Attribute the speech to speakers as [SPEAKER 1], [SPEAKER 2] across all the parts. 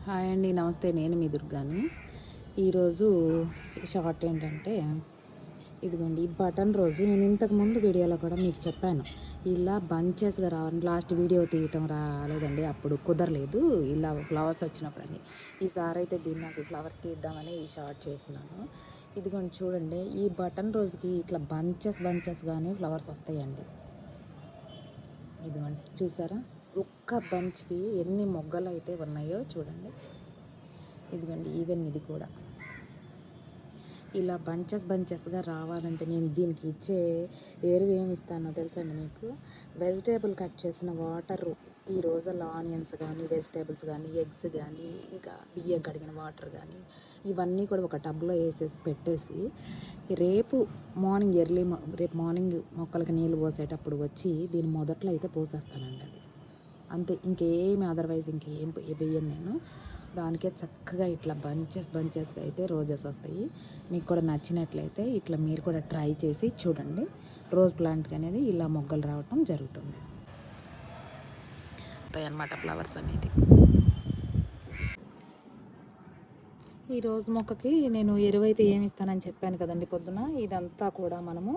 [SPEAKER 1] Hi అండి, నమస్తే. నేను మీ దుర్గాని. ఈరోజు షార్ట్ ఏంటంటే, ఇదిగోండి ఈ బటన్ రోజు నేను ఇంతకుముందు వీడియోలో కూడా మీకు చెప్పాను. ఇలా బంచెస్గా రావాలని. లాస్ట్ వీడియో తీయటం రాలేదండి, అప్పుడు కుదరలేదు. ఇలా ఫ్లవర్స్ వచ్చినప్పుడని. ఈసారి అయితే దీన్ని నాకు ఫ్లవర్స్ తీద్దామని ఈ షార్ట్ చేసినాను. ఇదిగోండి చూడండి, ఈ బటన్ రోజుకి ఇట్లా బంచెస్గానే ఫ్లవర్స్ వస్తాయండి. ఇదిగోండి చూసారా, ఒక్క బంచ్కి ఎన్ని మొగ్గలు అయితే ఉన్నాయో చూడండి. ఇదిగోండి ఈవెన్ ఇది కూడా ఇలా బంచెస్గా రావాలంటే నేను దీనికి ఇచ్చే ఎరువు ఏమి ఇస్తానో తెలుసండి మీకు? వెజిటేబుల్ కట్ చేసిన వాటరు, ఈ రోజుల్లో ఆనియన్స్ కానీ, వెజిటేబుల్స్ కానీ, ఎగ్స్ కానీ, ఇంకా బియ్యం కడిగిన వాటర్ కానీ, ఇవన్నీ కూడా ఒక టబ్లో వేసేసి పెట్టేసి రేపు మార్నింగ్ రేపు మార్నింగ్ మొక్కలకి నీళ్ళు పోసేటప్పుడు వచ్చి దీని మొదట్లో అయితే పోసేస్తానండి. అది అంతే, ఇంకేమి అదర్వైజ్ ఇంకేం వేయను నేను. దానికే చక్కగా ఇట్లా బంచెస్గా అయితే రోజెస్ వస్తాయి. మీకు కూడా నచ్చినట్లయితే ఇట్లా మీరు కూడా ట్రై చేసి చూడండి. రోజ్ ప్లాంట్కి అనేది ఇలా మొగ్గలు రావటం జరుగుతుంది అన్నమాట, ఫ్లవర్స్ అనేది. ఈ రోజు మొక్కకి నేను ఎరువైతే ఏమి ఇస్తానని చెప్పాను కదండి పొద్దున. ఇదంతా కూడా మనము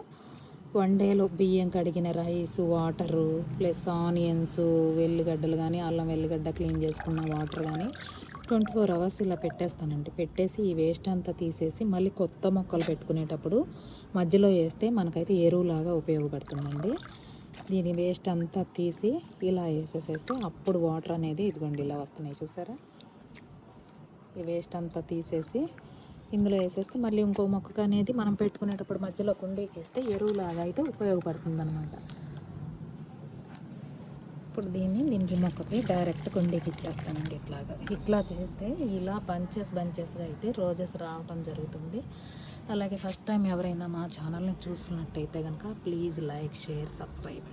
[SPEAKER 1] 1 డేలో బియ్యం కడిగిన రైస్, వాటరు, ప్లస్ ఆనియన్స్, వెల్లిగడ్డలు కానీ, అల్లం వెల్లిగడ్డ క్లీన్ చేసుకున్న వాటర్ కానీ 24 అవర్స్ ఇలా పెట్టేస్తానండి. పెట్టేసి ఈ వేస్ట్ అంతా తీసేసి మళ్ళీ కొత్త మొక్కలు పెట్టుకునేటప్పుడు మధ్యలో వేస్తే మనకైతే ఎరువులాగా ఉపయోగపడుతుందండి. దీని వేస్ట్ అంతా తీసి ఇలా వేసేసేస్తే అప్పుడు వాటర్ అనేది ఇదిగోండి ఇలా వస్తున్నాయి, చూసారా? ఈ వేస్ట్ అంతా తీసేసి ఇందులో వేసేస్తే మళ్ళీ ఇంకో మొక్కకు అనేది మనం పెట్టుకునేటప్పుడు మధ్యలో కుండీకి వేస్తే ఎరువులాగా అయితే ఉపయోగపడుతుంది అనమాట. ఇప్పుడు దీనికి మొక్కకి డైరెక్ట్ కుండీకి ఇచ్చేస్తానండి. ఇట్లా చేస్తే ఇలా బంచెస్గా అయితే రోజెస్ రావటం జరుగుతుంది. అలాగే ఫస్ట్ టైం ఎవరైనా మా ఛానల్ని చూస్తున్నట్టయితే కనుక ప్లీజ్ లైక్, షేర్, సబ్స్క్రైబ్.